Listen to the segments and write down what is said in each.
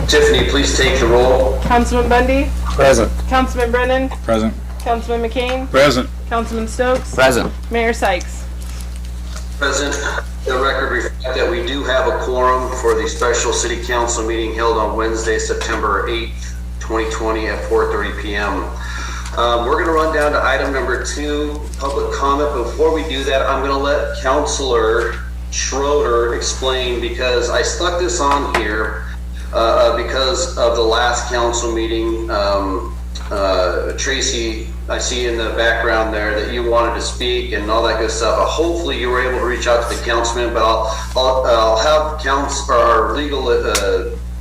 Tiffany, please take the roll. Councilman Bundy? Present. Councilman Brennan? Present. Councilman McCain? Present. Councilman Stokes? Present. Mayor Sykes? Present. The record reflects that we do have a quorum for the special city council meeting held on Wednesday, September 8th, 2020 at 4:30 p.m. We're going to run down to item number 2, public comment. Before we do that, I'm going to let Councilor Schroeder explain, because I stuck this on here because of the last council meeting. Tracy, I see in the background there that you wanted to speak and all that good stuff. Hopefully you were able to reach out to the councilman, but I'll have our legal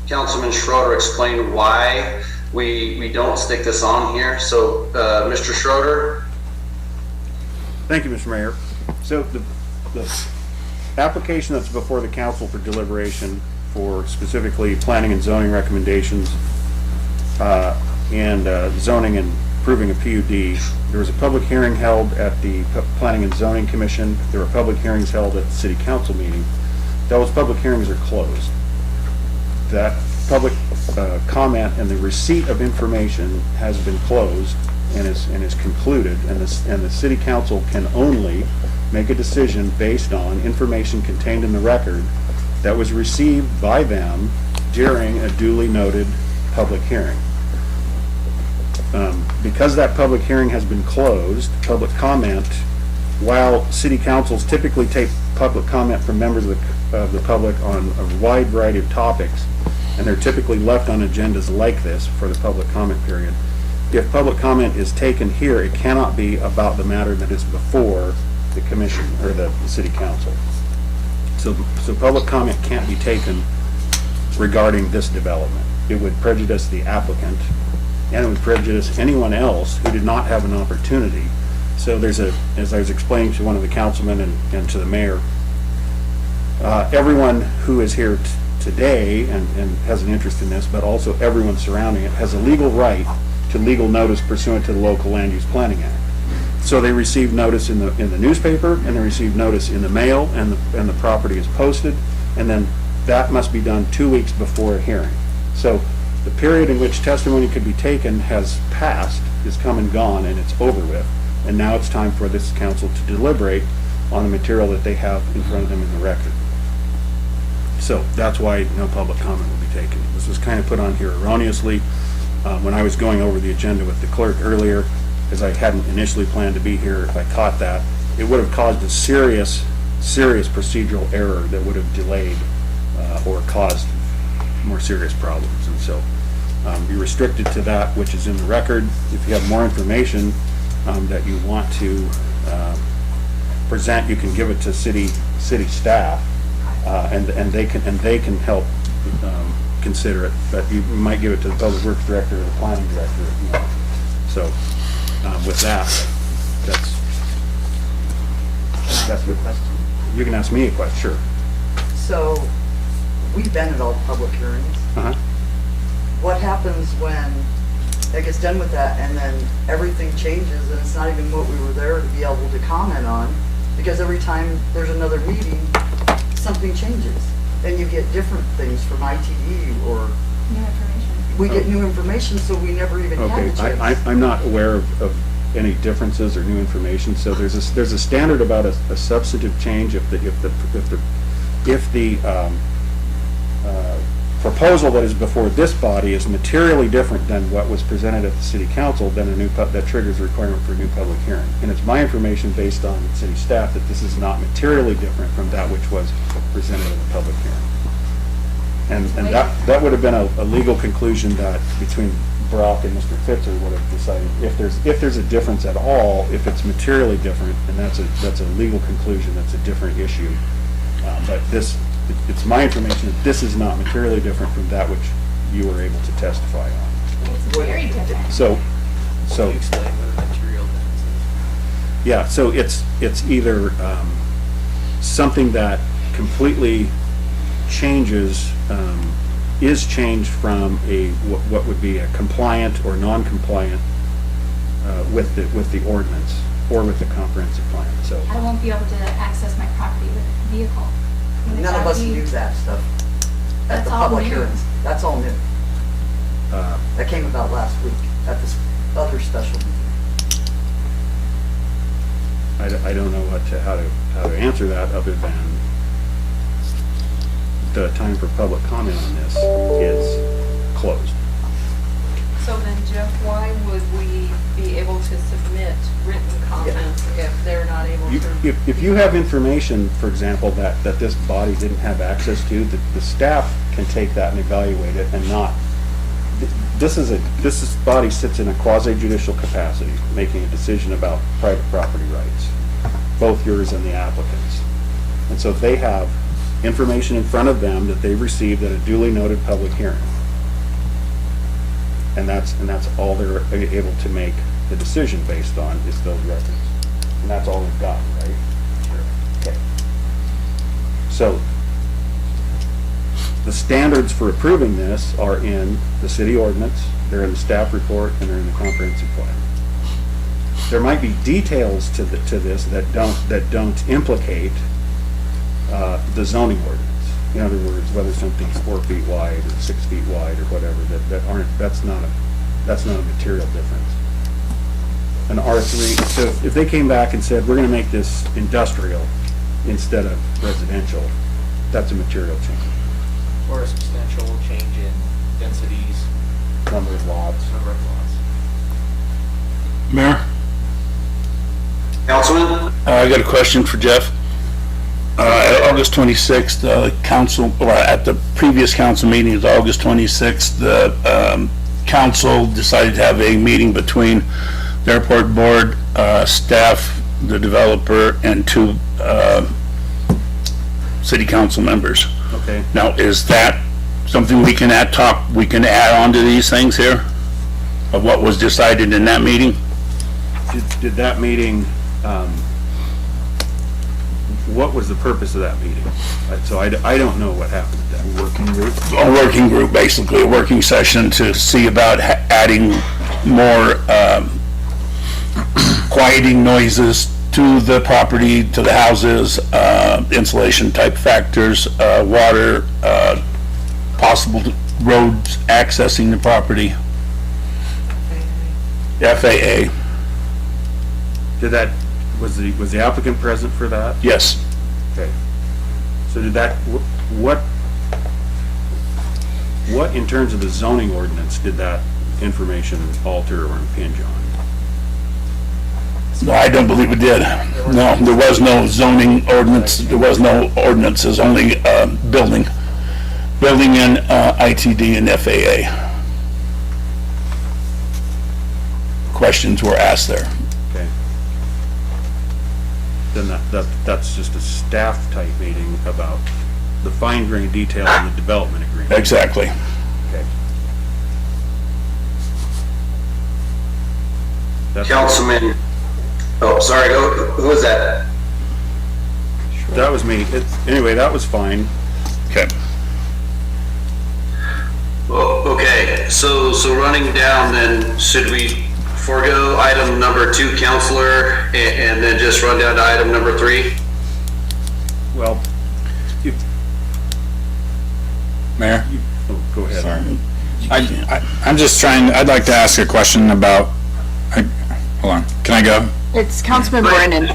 Councilman Schroeder explain why we don't stick this on here. So, Mr. Schroeder. Thank you, Mr. Mayor. So the application that's before the council for deliberation for specifically planning and zoning recommendations and zoning and approving a PUD, there was a public hearing held at the Planning and Zoning Commission. There were public hearings held at the City Council meeting. Those public hearings are closed. That public comment and the receipt of information has been closed and is concluded, and the City Council can only make a decision based on information contained in the record that was received by them during a duly noted public hearing. Because that public hearing has been closed, public comment, while city councils typically take public comment from members of the public on a wide variety of topics, and they're typically left on agendas like this for the public comment period. If public comment is taken here, it cannot be about the matter that is before the commission or the city council. So public comment can't be taken regarding this development. It would prejudice the applicant, and it would prejudice anyone else who did not have an opportunity. So there's as I was explaining to one of the councilmen and to the mayor, everyone who is here today and has an interest in this, but also everyone surrounding it, has a legal right to legal notice pursuant to the Local Land Use Planning Act. So they receive notice in the newspaper, and they receive notice in the mail, and the property is posted, and then that must be done 2 weeks before a hearing. So the period in which testimony could be taken has passed, is come and gone, and it's over with. And now it's time for this council to deliberate on the material that they have in front of them in the record. So that's why no public comment will be taken. This was kind of put on here erroneously when I was going over the agenda with the clerk earlier, because I hadn't initially planned to be here. If I caught that, it would have caused a serious procedural error that would have delayed or caused more serious problems. And so be restricted to that which is in the record. If you have more information that you want to present, you can give it to city staff, and they can help consider it. But you might give it to the public works director or the planning director. You know. So with that, that's your question. You can ask me a question, sure. So we've been at all the public hearings. Uh-huh. What happens when it gets done with that and then everything changes and it's not even what we were there to be able to comment on? Because every time there's another meeting, something changes. And you get different things from ITE or... New information. We get new information, so we never even had a Okay, chance. I'm not aware of any differences or new information. So there's a standard about a substantive change if the proposal that is before this body is materially different than what was presented at the city council, then that triggers a requirement for a new public hearing. And it's my information based on city staff that this is not materially different from that which was presented in the public hearing. And that would have been a legal conclusion that between Brock and Mr. Fitzer would have decided if there's a difference at all, if it's materially different, and that's a legal conclusion, that's a different issue. But it's my information that this is not materially different from that which you were able to testify on. It's very different. So Can you explain what a material difference is? yeah, so it's either something that completely changes, is changed from what would be a compliant or non-compliant with the ordinance or with the comprehensive plan. So I won't be able to access my property with a vehicle. None of us knew that stuff at That's the all public new. hearings. That's all new. That came about last week at this other special meeting. I don't know how to answer that other than the time for public comment on this is closed. So then, Jeff, why would we be able to submit written comments if they're not able to? If you have information, for example, that this body didn't have access to, the staff can take that and evaluate it and not. This body sits in a quasi judicial capacity, making a decision about private property rights, both yours and the applicants. And so if they have information in front of them that they've received at a duly noted public hearing, and that's all they're able to make the decision based on is those records. And that's all they've got, right? Okay. So, the standards for approving this are in the city ordinance, they're in the staff report, and they're in the comprehensive plan. There might be details to this that don't implicate the zoning ordinance. In other words, whether something's 4 feet wide or 6 feet wide or whatever, that's not a material difference. An R3, so if they came back and said, we're gonna make this industrial instead of residential, that's a material change. Or a substantial change in densities, Number of lots. number of lots. Mayor, Councilman? I got a question for Jeff. At August 26th, at the previous council meeting, it was August 26th, the council decided to have a meeting between the airport board, staff, the developer, and 2 city council members. Okay. Now, is that something we can add on to these things here? Of what was decided in that meeting? Did that meeting, what was the purpose of that meeting? So I don't know what happened at that working group. A working group, basically, a working session to see about adding more quieting noises to the property, to the houses, insulation type factors, water, possible roads accessing the property. FAA, Was the applicant present for that? yes. Okay. So did that, what in terms of the zoning ordinance did that information alter or impinge on? No, I don't believe it did. No, there was no zoning ordinance, there was no ordinances, only building and ITD and FAA. Questions were asked there. Okay. Then that's just a staff type meeting about the fine grained detail of the development agreement. Exactly. Okay. That's- Councilman, oh, sorry, who was that? That was me. Anyway, that was fine. Okay. Well, okay, so running down then, should we forego item number 2, Counselor, and then just run down to item number 3? Well, Mayor? go ahead. Sorry. I'm just I'd like to ask a question about, hold on, can I go? It's Councilman Brennan.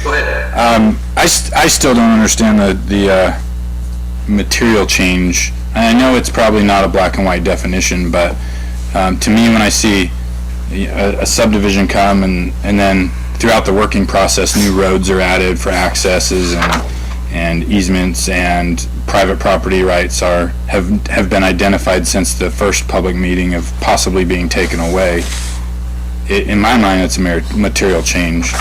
Go ahead. I still don't understand the material change. And I know it's probably not a black and white definition, but to me, when I see a subdivision come and then throughout the working process, new roads are added for accesses and easements and private property rights have been identified since the first public meeting of possibly being taken away. In my mind, it's a material change,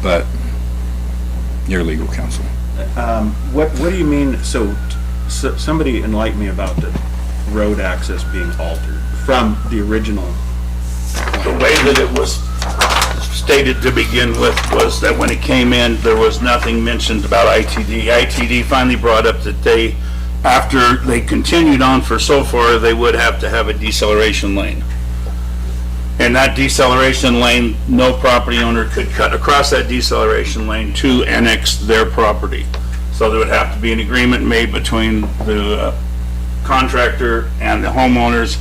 but you're legal counsel. What do you mean, so somebody enlighten me about the road access being altered from the original? The way that it was stated to begin with was that when it came in, there was nothing mentioned about ITD. ITD finally brought up that after they continued on for so far, they would have to have a deceleration lane. And that deceleration lane, no property owner could cut across that deceleration lane to annex their property. So there would have to be an agreement made between the contractor and the homeowners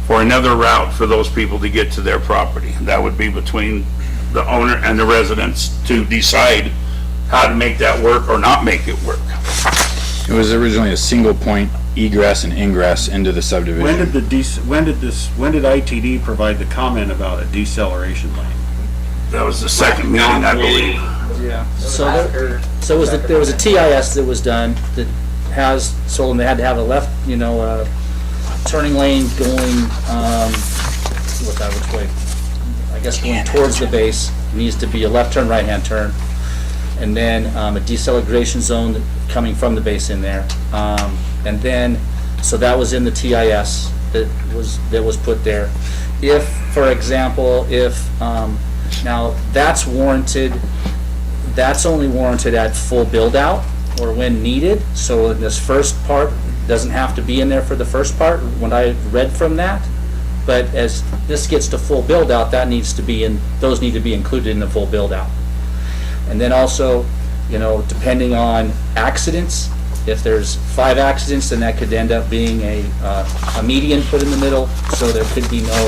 for another route for those people to get to their property. That would be between the owner and the residents to decide how to make that work or not make it work. It was originally a single point egress and ingress into the subdivision. When did ITD provide the comment about a deceleration lane? That was the second meeting, I believe. Yeah. So there was a TIS that was done that has, so they had to have a left, turning lane going, which way? I guess going towards the base, needs to be a left turn, right-hand turn. And then a deceleration zone coming from the base in there. And then, so that was in the TIS that was put there. If, for example, now that's warranted, that's only warranted at full build out or when needed. So in this first part, doesn't have to be in there for the first part, when I read from that. But as this gets to full build out, that needs to be in, those need to be included in the full build out. And then also, depending on accidents, if there's 5 accidents, then that could end up being a median put in the middle, so there could be no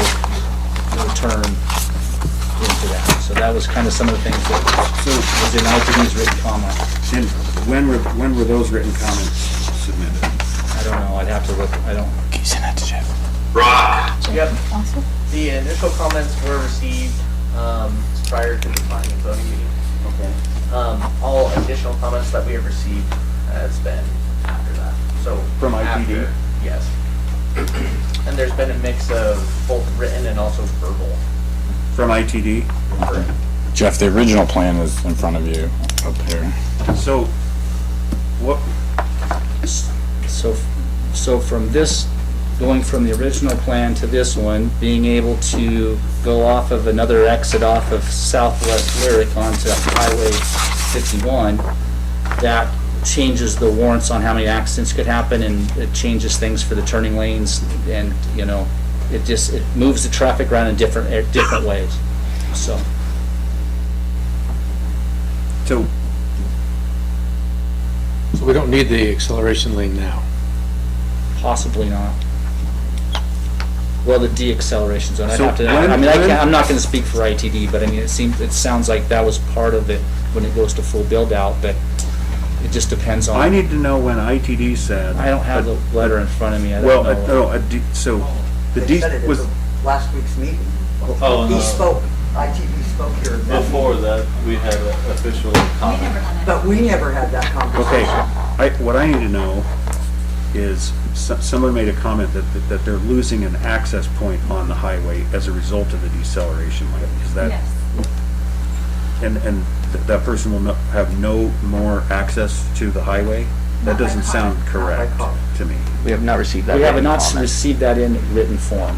turn into that. So that was kind of some of the things that was in ITD's written comment. And when were those written comments submitted? I don't know, I'd have to look, I don't. Can you send that to Jeff? Rock. Yep. The initial comments were received prior to the planning and zoning meeting. Okay. All additional comments that we have received has been after that. So From ITD? after, yes. And there's been a mix of both written and also verbal. From ITD? Jeff, the original plan is in front of you up here. So, what, So from this, going from the original plan to this one, being able to go off of another exit off of Southwest Lyric onto Highway 51, that changes the warrants on how many accidents could happen, and it changes things for the turning lanes, and, it moves the traffic around in different ways, so. so, So we don't need the acceleration lane now. Possibly not. Well, the de-acceleration zone, I'd So have to, I'm not gonna speak for ITD, but I mean, it sounds like that was part of it when it goes to full build out, but it just depends on. I need to know when ITD said. I don't have the letter in front of me, I Well, don't know. so, the They said it was, at the last week's meeting. Oh, He no. spoke, ITD spoke here. Before that, we had an official We never comment. done that. But we never had that okay, conversation. what I need to know is, someone made a comment that they're losing an access point on the highway as a result of the deceleration lane. Is that? Yes. And that person will have no more access to the highway? That Not by doesn't car. sound Not by correct car. to me. We have not received that. We have not received that in written form.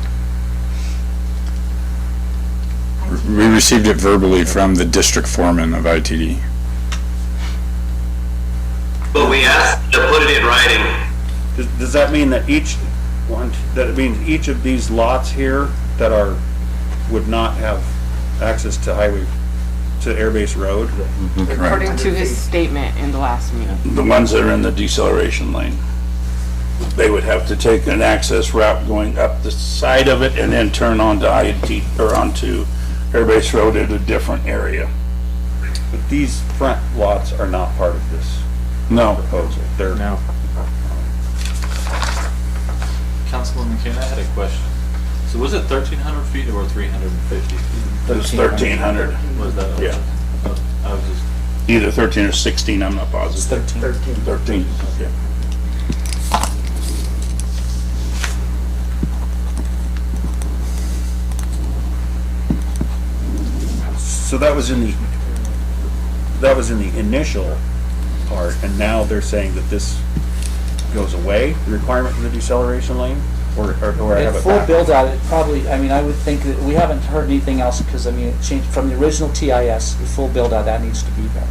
We received it verbally from the district foreman of ITD. But we asked to put it in writing. Does that mean that each of these lots here that would not have access to Airbase Road? According to his statement in the last meeting. The ones that are in the deceleration lane, they would have to take an access route going up the side of it and then turn onto onto Airbase Road at a different area. But these front lots are not part of this No. proposal. They're. No. Councilman McCain, I had a question. So was it 1,300 feet or 350 feet? It's 1,300. Was that? Yeah. I was just, Either 13 or 16, I'm not It's positive. 13. 13, yeah. So that was in the initial part, and now they're saying that this goes away, the requirement for the deceleration lane? Or I have At it full back? build out, it probably, I would think that, we haven't heard anything else, because, it changed from the original TIS, the full build out, that needs to be there.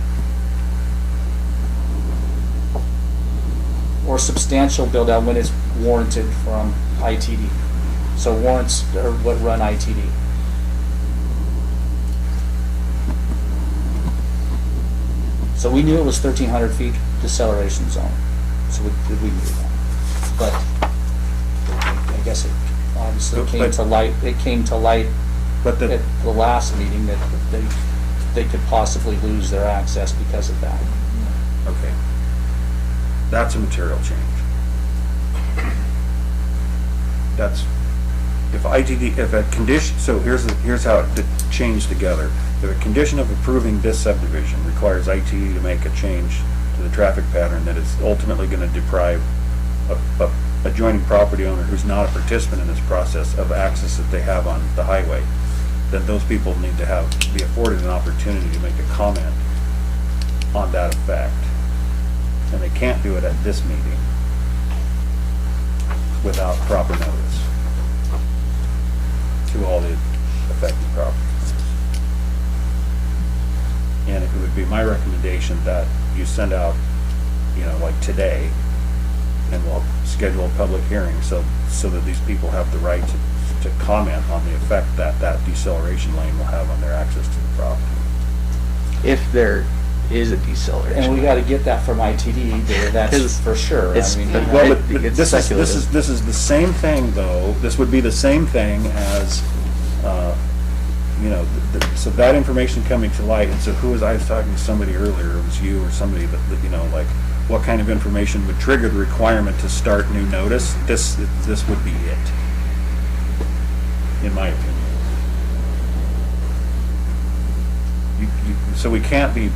Or substantial build out when it's warranted from ITD. So warrants are what run ITD. So we knew it was 1,300 feet deceleration zone, so we knew that. But I guess it obviously came to light But the, at the last meeting that they could possibly lose their access because of that. okay. That's a material change. That's, if a condition, so here's how it changed together. If a condition of approving this subdivision requires ITD to make a change to the traffic pattern that is ultimately gonna deprive a adjoining property owner who's not a participant in this process of access that they have on the highway, then those people need to be afforded an opportunity to make a comment on that effect. And they can't do it at this meeting without proper notice to all the affected property owners. And it would be my recommendation that you send out, like today, and we'll schedule a public hearing so that these people have the right to comment on the effect that deceleration lane will have on their access to the property. If there is a deceleration. And we gotta get that from ITD, that's for sure. it's- I mean, Well, but It's this speculative. is the same thing, though. This would be the same thing as, so that information coming to light, and so I was talking to somebody earlier, it was you or somebody that, like, what kind of information would trigger the requirement to start new notice? This would be it, in my opinion. So we can't be,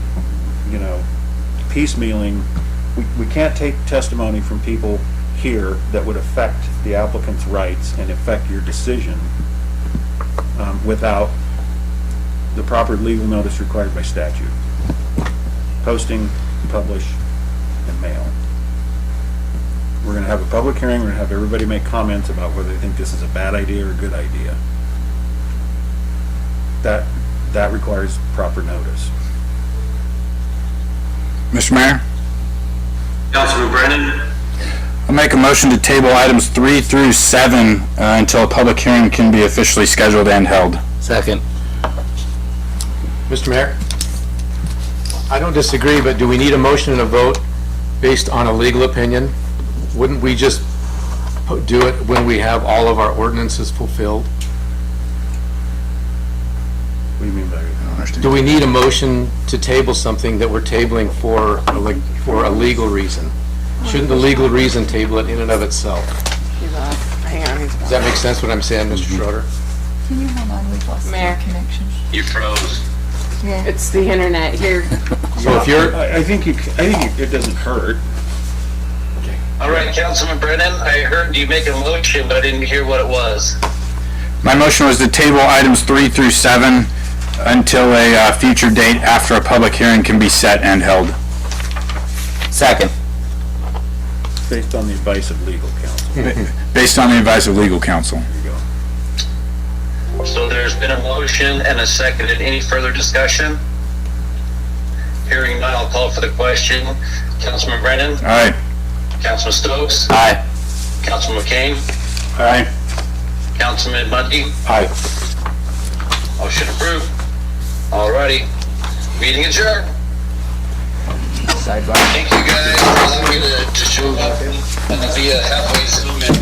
piecemealing, we can't take testimony from people here that would affect the applicant's rights and affect your decision without the proper legal notice required by statute. Posting, publish, and mail. We're gonna have a public hearing, we're gonna have everybody make comments about whether they think this is a bad idea or a good idea. That requires proper notice. Mr. Mayor, Councilman Brennan? I'll make a motion to table items 3 through 7 until a public hearing can be officially scheduled and held. Second. Mr. Mayor, I don't disagree, but do we need a motion and a vote based on a legal opinion? Wouldn't we just do it when we have all of our ordinances fulfilled? What do you mean by that? Do we need a motion to table something that we're tabling for a legal reason? Shouldn't the legal reason table it in and of itself? Hang on, Does that make sense what I'm saying, Mr. Schroeder? Can you hold on, we've lost Mayor. our connection. You froze. Yeah. It's the internet here. So if you're, I think it doesn't hurt. All right, Councilman Brennan, I heard you make a motion, but I didn't hear what it was. My motion was to table items 3 through 7 until a future date after a public hearing can be set and held. second. Based on the advice of legal counsel. Based on the advice of legal counsel. There you go. So there's been a motion and a second. Any further discussion? Hearing none, I'll call for the question. Councilman Brennan? All right. Councilman Stokes? Aye. Councilman McCain? All right. Councilman Bundy? Aye. Motion approved. Alrighty. Meeting adjourned. Sidebar. Thank you guys for allowing me to show up and be a halfway Zoom